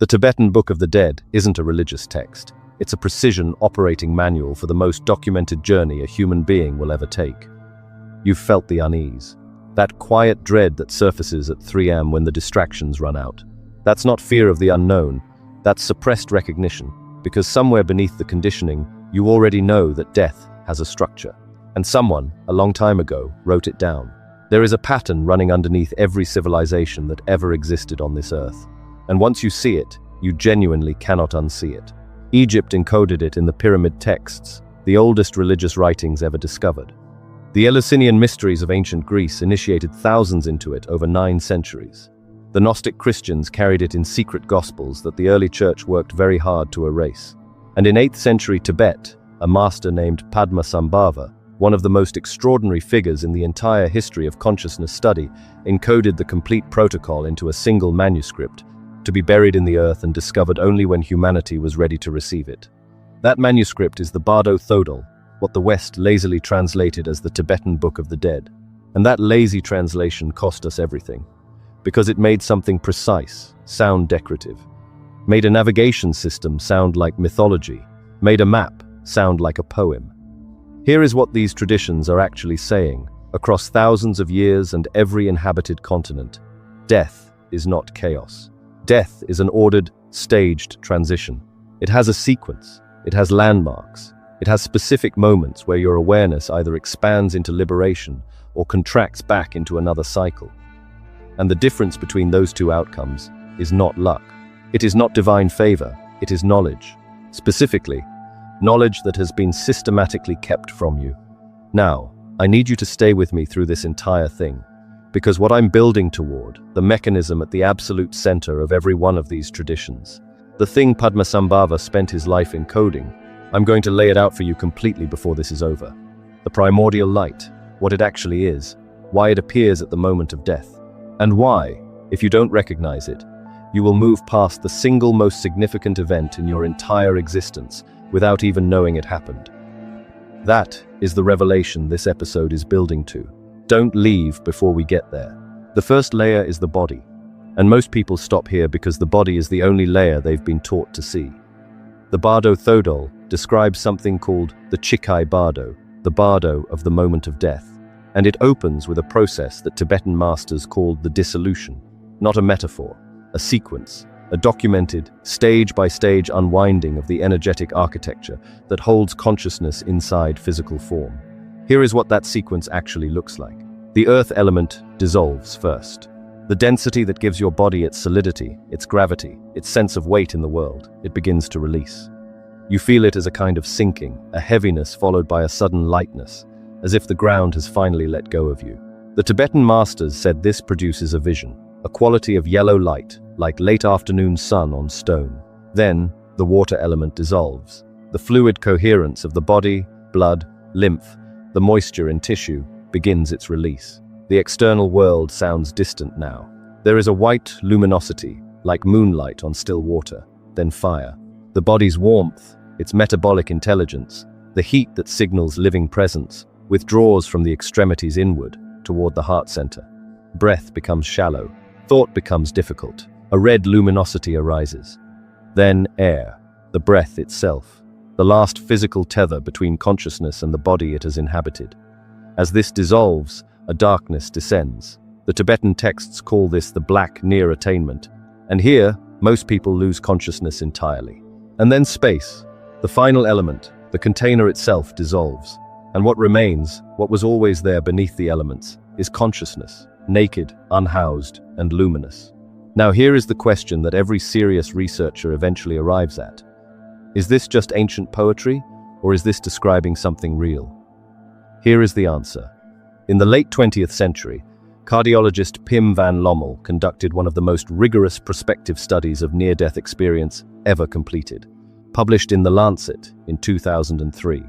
The Tibetan Book of the Dead isn't a religious text. It's a precision operating manual for the most documented journey a human being will ever take. You've felt the unease. That quiet dread that surfaces at 3 a.m. when the distractions run out. That's not fear of the unknown. That's suppressed recognition, because somewhere beneath the conditioning, you already know that death has a structure. And someone, a long time ago, wrote it down. There is a pattern running underneath every civilization that ever existed on this earth. And once you see it, you genuinely cannot unsee it. Egypt encoded it in the pyramid texts, the oldest religious writings ever discovered. The Eleusinian mysteries of ancient Greece initiated thousands into it over 9 centuries. The Gnostic Christians carried it in secret gospels that the early church worked very hard to erase. And in 8th century Tibet, a master named Padmasambhava, one of the most extraordinary figures in the entire history of consciousness study, encoded the complete protocol into a single manuscript, to be buried in the earth and discovered only when humanity was ready to receive it. That manuscript is the Bardo Thodol, what the West lazily translated as the Tibetan Book of the Dead. And that lazy translation cost us everything, because it made something precise sound decorative, made a navigation system sound like mythology, made a map sound like a poem. Here is what these traditions are actually saying, across thousands of years and every inhabited continent. Death is not chaos. Death is an ordered, staged transition. It has a sequence. It has landmarks. It has specific moments where your awareness either expands into liberation or contracts back into another cycle. And the difference between those two outcomes is not luck. It is not divine favor. It is knowledge. Specifically, knowledge that has been systematically kept from you. Now, I need you to stay with me through this entire thing, because what I'm building toward, the mechanism at the absolute center of every one of these traditions, the thing Padmasambhava spent his life encoding, I'm going to lay it out for you completely before this is over. The primordial light, what it actually is, why it appears at the moment of death, and why, if you don't recognize it, you will move past the single most significant event in your entire existence without even knowing it happened. That is the revelation this episode is building to. Don't leave before we get there. The first layer is the body, and most people stop here because the body is the only layer they've been taught to see. The Bardo Thodol describes something called the Chikai Bardo, the bardo of the moment of death, and it opens with a process that Tibetan masters called the dissolution, not a metaphor, a sequence, a documented, stage-by-stage unwinding of the energetic architecture that holds consciousness inside physical form. Here is what that sequence actually looks like. The earth element dissolves first. The density that gives your body its solidity, its gravity, its sense of weight in the world, it begins to release. You feel it as a kind of sinking, a heaviness followed by a sudden lightness, as if the ground has finally let go of you. The Tibetan masters said this produces a vision, a quality of yellow light, like late afternoon sun on stone. Then, the water element dissolves. The fluid coherence of the body, blood, lymph, the moisture in tissue, begins its release. The external world sounds distant now. There is a white luminosity, like moonlight on still water, then fire. The body's warmth, its metabolic intelligence, the heat that signals living presence, withdraws from the extremities inward, toward the heart center. Breath becomes shallow. Thought becomes difficult. A red luminosity arises. Then air, the breath itself, the last physical tether between consciousness and the body it has inhabited. As this dissolves, a darkness descends. The Tibetan texts call this the black near attainment, and here, most people lose consciousness entirely. And then space, the final element, the container itself dissolves. And what remains, what was always there beneath the elements, is consciousness, naked, unhoused, and luminous. Now here is the question that every serious researcher eventually arrives at. Is this just ancient poetry, or is this describing something real? Here is the answer. In the late 20th century, cardiologist Pim van Lommel conducted one of the most rigorous prospective studies of near-death experience ever completed, published in The Lancet in 2003.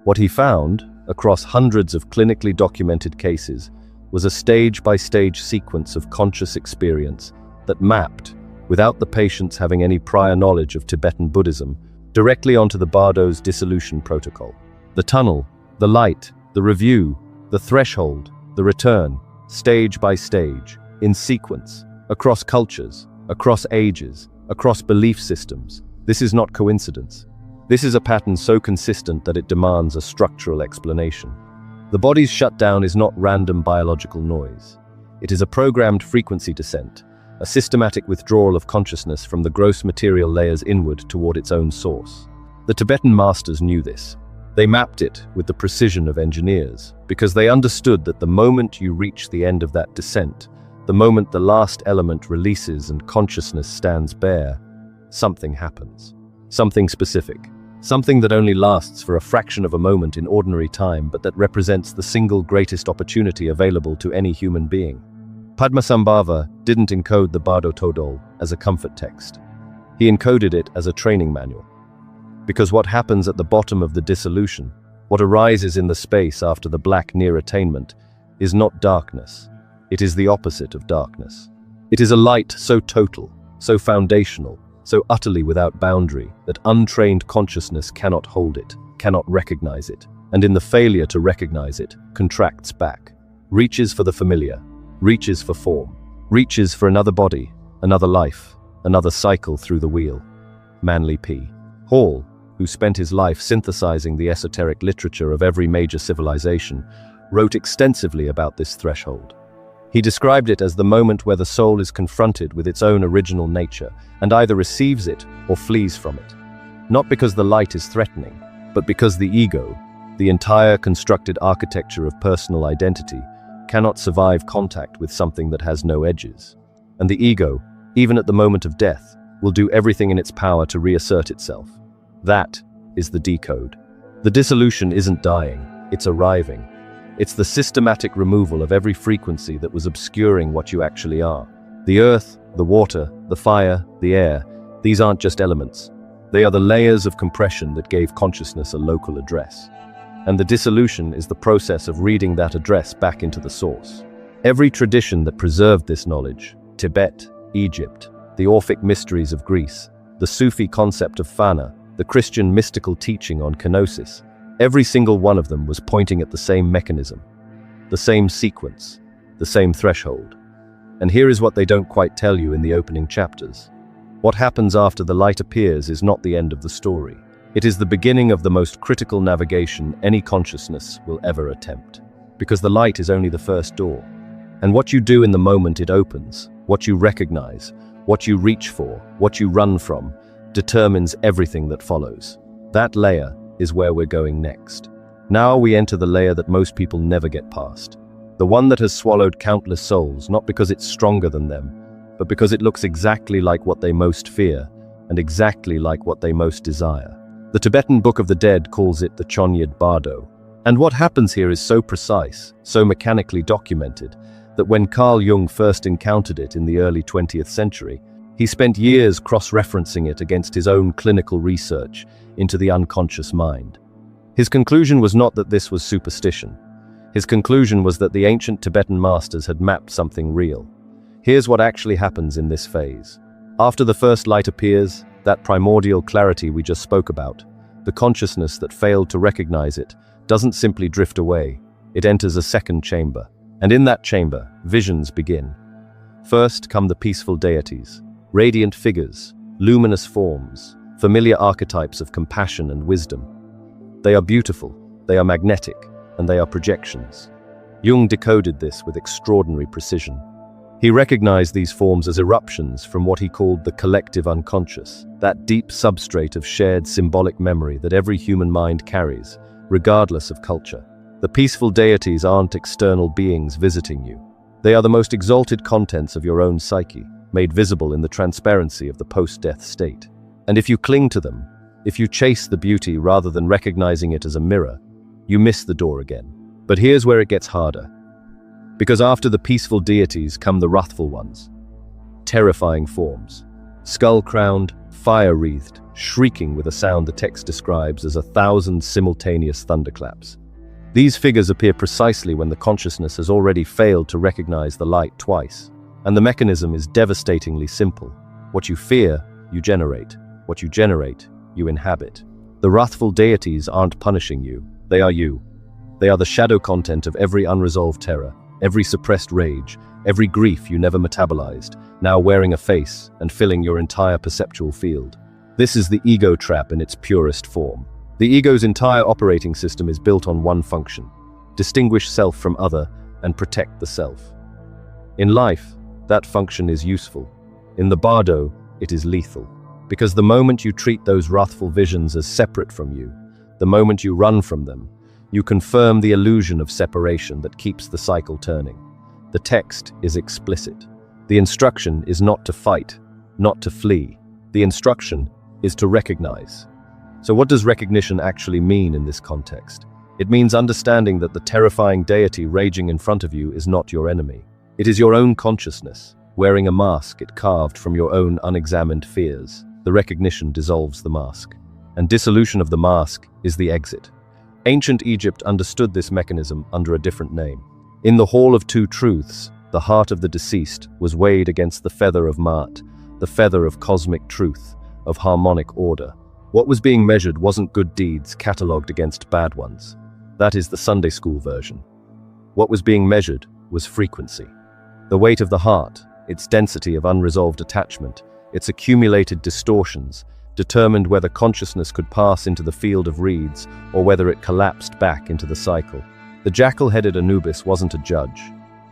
What he found, across hundreds of clinically documented cases, was a stage-by-stage sequence of conscious experience that mapped, without the patients having any prior knowledge of Tibetan Buddhism, directly onto the Bardo's dissolution protocol. The tunnel, the light, the review, the threshold, the return, stage by stage, in sequence, across cultures, across ages, across belief systems. This is not coincidence. This is a pattern so consistent that it demands a structural explanation. The body's shutdown is not random biological noise. It is a programmed frequency descent, a systematic withdrawal of consciousness from the gross material layers inward toward its own source. The Tibetan masters knew this. They mapped it with the precision of engineers, because they understood that the moment you reach the end of that descent, the moment the last element releases and consciousness stands bare, something happens. Something specific. Something that only lasts for a fraction of a moment in ordinary time, but that represents the single greatest opportunity available to any human being. Padmasambhava didn't encode the Bardo Todol as a comfort text. He encoded it as a training manual. Because what happens at the bottom of the dissolution, what arises in the space after the black near attainment, is not darkness. It is the opposite of darkness. It is a light so total, so foundational, so utterly without boundary that untrained consciousness cannot hold it, cannot recognize it, and in the failure to recognize it, contracts back, reaches for the familiar, reaches for form, reaches for another body, another life, another cycle through the wheel. Manly P. Hall, who spent his life synthesizing the esoteric literature of every major civilization, wrote extensively about this threshold. He described it as the moment where the soul is confronted with its own original nature and either receives it or flees from it. Not because the light is threatening, but because the ego, the entire constructed architecture of personal identity, cannot survive contact with something that has no edges. And the ego, even at the moment of death, will do everything in its power to reassert itself. That is the decode. The dissolution isn't dying, it's arriving. It's the systematic removal of every frequency that was obscuring what you actually are. The earth, the water, the fire, the air, these aren't just elements. They are the layers of compression that gave consciousness a local address. And the dissolution is the process of reading that address back into the source. Every tradition that preserved this knowledge, Tibet, Egypt, the Orphic mysteries of Greece, the Sufi concept of fana, the Christian mystical teaching on kenosis, every single one of them was pointing at the same mechanism, the same sequence, the same threshold. And here is what they don't quite tell you in the opening chapters. What happens after the light appears is not the end of the story. It is the beginning of the most critical navigation any consciousness will ever attempt. Because the light is only the first door. And what you do in the moment it opens, what you recognize, what you reach for, what you run from, determines everything that follows. That layer is where we're going next. Now we enter the layer that most people never get past. The one that has swallowed countless souls, not because it's stronger than them, but because it looks exactly like what they most fear, and exactly like what they most desire. The Tibetan Book of the Dead calls it the Chonyad Bardo. And what happens here is so precise, so mechanically documented, that when Carl Jung first encountered it in the early 20th century, he spent years cross-referencing it against his own clinical research into the unconscious mind. His conclusion was not that this was superstition. His conclusion was that the ancient Tibetan masters had mapped something real. Here's what actually happens in this phase. After the first light appears, that primordial clarity we just spoke about, the consciousness that failed to recognize it, doesn't simply drift away. It enters a second chamber. And in that chamber, visions begin. First come the peaceful deities, radiant figures, luminous forms, familiar archetypes of compassion and wisdom. They are beautiful, they are magnetic, and they are projections. Jung decoded this with extraordinary precision. He recognized these forms as eruptions from what he called the collective unconscious, that deep substrate of shared symbolic memory that every human mind carries, regardless of culture. The peaceful deities aren't external beings visiting you. They are the most exalted contents of your own psyche, made visible in the transparency of the post-death state. And if you cling to them, if you chase the beauty rather than recognizing it as a mirror, you miss the door again. But here's where it gets harder. Because after the peaceful deities come the wrathful ones. Terrifying forms. Skull-crowned, fire-wreathed, shrieking with a sound the text describes as 1,000 simultaneous thunderclaps. These figures appear precisely when the consciousness has already failed to recognize the light twice. And the mechanism is devastatingly simple. What you fear, you generate. What you generate, you inhabit. The wrathful deities aren't punishing you, they are you. They are the shadow content of every unresolved terror, every suppressed rage, every grief you never metabolized, now wearing a face and filling your entire perceptual field. This is the ego trap in its purest form. The ego's entire operating system is built on one function: distinguish self from other and protect the self. In life, that function is useful. In the bardo, it is lethal. Because the moment you treat those wrathful visions as separate from you, the moment you run from them, you confirm the illusion of separation that keeps the cycle turning. The text is explicit. The instruction is not to fight, not to flee. The instruction is to recognize. So what does recognition actually mean in this context? It means understanding that the terrifying deity raging in front of you is not your enemy. It is your own consciousness, wearing a mask it carved from your own unexamined fears. The recognition dissolves the mask. And dissolution of the mask is the exit. Ancient Egypt understood this mechanism under a different name. In the Hall of Two Truths, the heart of the deceased was weighed against the feather of Maat, the feather of cosmic truth, of harmonic order. What was being measured wasn't good deeds catalogued against bad ones. That is the Sunday school version. What was being measured was frequency. The weight of the heart, its density of unresolved attachment, its accumulated distortions, determined whether consciousness could pass into the field of reeds or whether it collapsed back into the cycle. The jackal-headed Anubis wasn't a judge.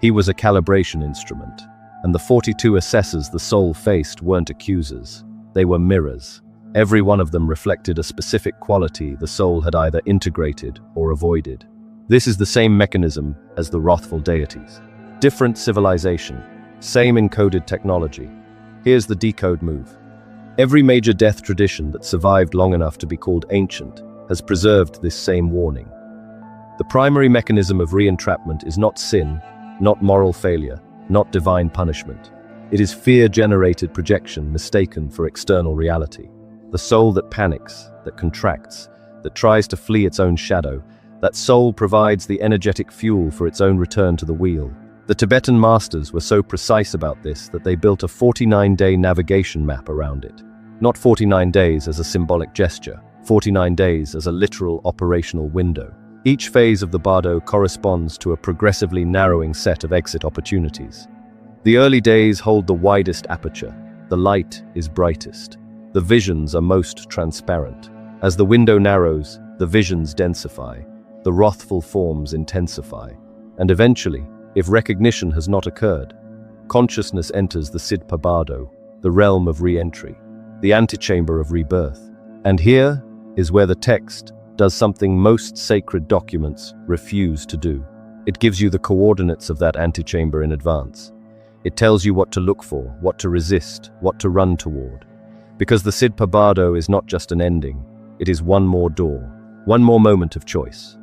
He was a calibration instrument. And the 42 assessors the soul faced weren't accusers. They were mirrors. Every one of them reflected a specific quality the soul had either integrated or avoided. This is the same mechanism as the wrathful deities. Different civilization, same encoded technology. Here's the decode move. Every major death tradition that survived long enough to be called ancient has preserved this same warning. The primary mechanism of re-entrapment is not sin, not moral failure, not divine punishment. It is fear-generated projection mistaken for external reality. The soul that panics, that contracts, that tries to flee its own shadow, that soul provides the energetic fuel for its own return to the wheel. The Tibetan masters were so precise about this that they built a 49-day navigation map around it. Not 49 days as a symbolic gesture, 49 days as a literal operational window. Each phase of the bardo corresponds to a progressively narrowing set of exit opportunities. The early days hold the widest aperture. The light is brightest. The visions are most transparent. As the window narrows, the visions densify. The wrathful forms intensify. And eventually, if recognition has not occurred, consciousness enters the Sidpa bardo, the realm of re-entry, the antechamber of rebirth. And here is where the text does something most sacred documents refuse to do. It gives you the coordinates of that antechamber in advance. It tells you what to look for, what to resist, what to run toward. Because the Sidpa bardo is not just an ending, it is one more door, one more moment of choice.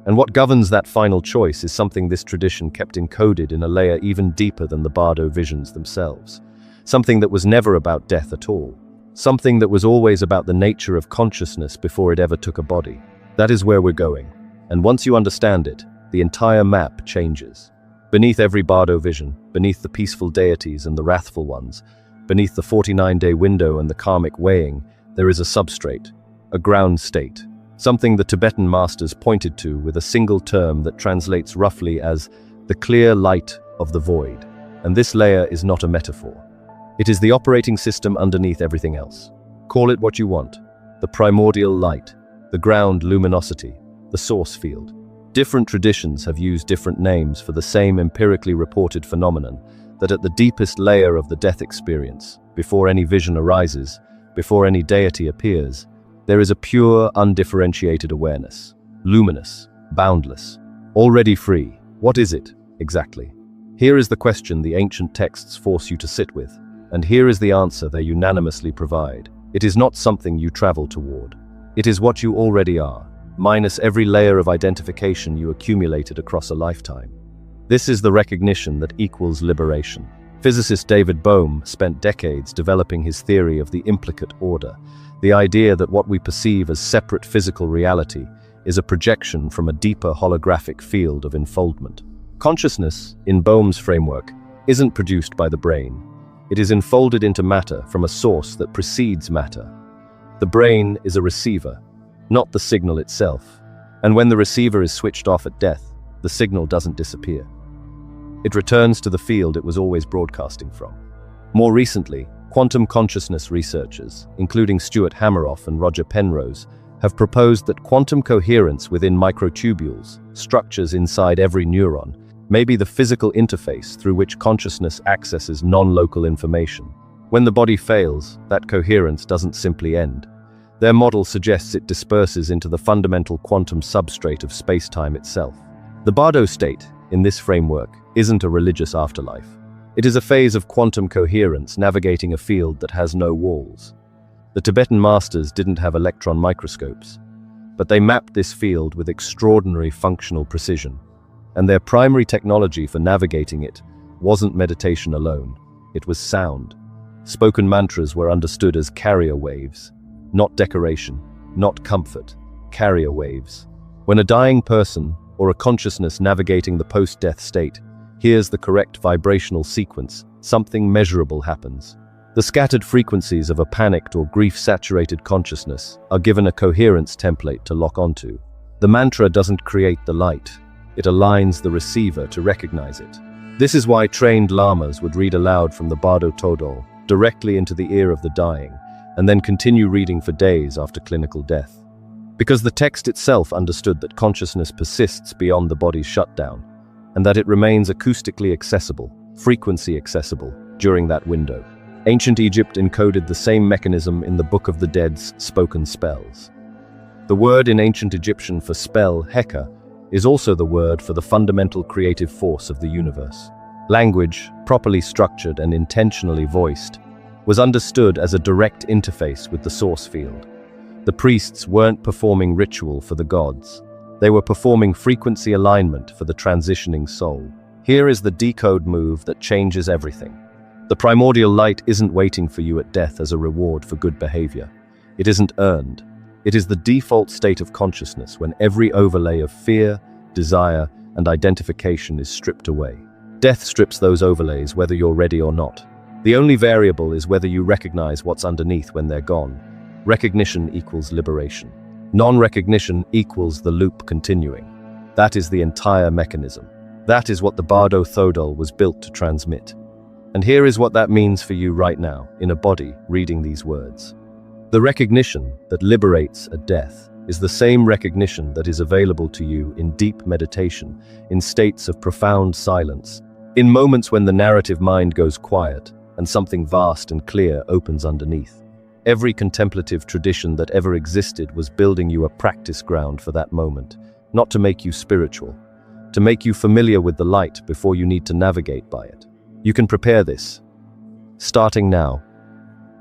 And what governs that final choice is something this tradition kept encoded in a layer even deeper than the bardo visions themselves. Something that was never about death at all. Something that was always about the nature of consciousness before it ever took a body. That is where we're going. And once you understand it, the entire map changes. Beneath every bardo vision, beneath the peaceful deities and the wrathful ones, beneath the 49-day window and the karmic weighing, there is a substrate, a ground state, something the Tibetan masters pointed to with a single term that translates roughly as the clear light of the void. And this layer is not a metaphor. It is the operating system underneath everything else. Call it what you want. The primordial light, the ground luminosity, the source field. Different traditions have used different names for the same empirically reported phenomenon, that at the deepest layer of the death experience, before any vision arises, before any deity appears, there is a pure, undifferentiated awareness, luminous, boundless, already free. What is it, exactly? Here is the question the ancient texts force you to sit with, and here is the answer they unanimously provide. It is not something you travel toward. It is what you already are, minus every layer of identification you accumulated across a lifetime. This is the recognition that equals liberation. Physicist David Bohm spent decades developing his theory of the implicate order, the idea that what we perceive as separate physical reality is a projection from a deeper holographic field of enfoldment. Consciousness, in Bohm's framework, isn't produced by the brain. It is enfolded into matter from a source that precedes matter. The brain is a receiver, not the signal itself. And when the receiver is switched off at death, the signal doesn't disappear. It returns to the field it was always broadcasting from. More recently, quantum consciousness researchers, including Stuart Hameroff and Roger Penrose, have proposed that quantum coherence within microtubules, structures inside every neuron, may be the physical interface through which consciousness accesses non-local information. When the body fails, that coherence doesn't simply end. Their model suggests it disperses into the fundamental quantum substrate of space-time itself. The bardo state, in this framework, isn't a religious afterlife. It is a phase of quantum coherence navigating a field that has no walls. The Tibetan masters didn't have electron microscopes, but they mapped this field with extraordinary functional precision. And their primary technology for navigating it wasn't meditation alone, it was sound. Spoken mantras were understood as carrier waves, not decoration, not comfort, carrier waves. When a dying person, or a consciousness navigating the post-death state, hears the correct vibrational sequence, something measurable happens. The scattered frequencies of a panicked or grief-saturated consciousness are given a coherence template to lock onto. The mantra doesn't create the light, it aligns the receiver to recognize it. This is why trained lamas would read aloud from the bardo todol directly into the ear of the dying, and then continue reading for days after clinical death. Because the text itself understood that consciousness persists beyond the body's shutdown, and that it remains acoustically accessible, frequency accessible, during that window. Ancient Egypt encoded the same mechanism in the Book of the Dead's spoken spells. The word in ancient Egyptian for spell, heka, is also the word for the fundamental creative force of the universe. Language, properly structured and intentionally voiced, was understood as a direct interface with the source field. The priests weren't performing ritual for the gods. They were performing frequency alignment for the transitioning soul. Here is the decode move that changes everything. The primordial light isn't waiting for you at death as a reward for good behavior. It isn't earned. It is the default state of consciousness when every overlay of fear, desire, and identification is stripped away. Death strips those overlays whether you're ready or not. The only variable is whether you recognize what's underneath when they're gone. Recognition equals liberation. Non-recognition equals the loop continuing. That is the entire mechanism. That is what the bardo thodol was built to transmit. And here is what that means for you right now, in a body, reading these words. The recognition that liberates at death is the same recognition that is available to you in deep meditation, in states of profound silence, in moments when the narrative mind goes quiet and something vast and clear opens underneath. Every contemplative tradition that ever existed was building you a practice ground for that moment, not to make you spiritual, to make you familiar with the light before you need to navigate by it. You can prepare this, starting now,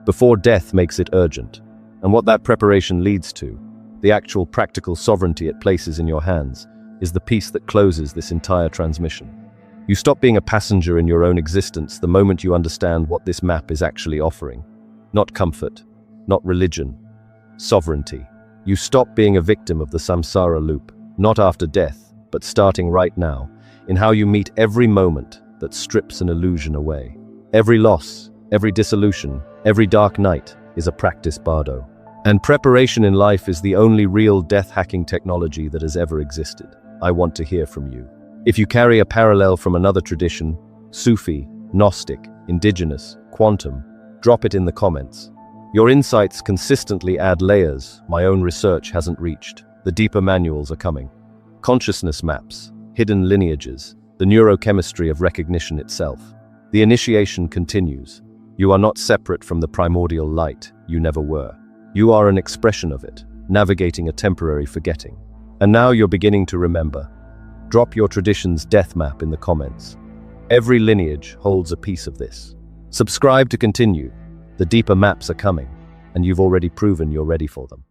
before death makes it urgent. And what that preparation leads to, the actual practical sovereignty it places in your hands, is the piece that closes this entire transmission. You stop being a passenger in your own existence the moment you understand what this map is actually offering. Not comfort, not religion, sovereignty. You stop being a victim of the samsara loop, not after death, but starting right now, in how you meet every moment that strips an illusion away. Every loss, every dissolution, every dark night is a practice bardo. And preparation in life is the only real death-hacking technology that has ever existed. I want to hear from you. If you carry a parallel from another tradition, Sufi, Gnostic, indigenous, quantum, drop it in the comments. Your insights consistently add layers my own research hasn't reached. The deeper manuals are coming. Consciousness maps, hidden lineages, the neurochemistry of recognition itself. The initiation continues. You are not separate from the primordial light, you never were. You are an expression of it, navigating a temporary forgetting. And now you're beginning to remember. Drop your tradition's death map in the comments. Every lineage holds a piece of this. Subscribe to continue. The deeper maps are coming, and you've already proven you're ready for them.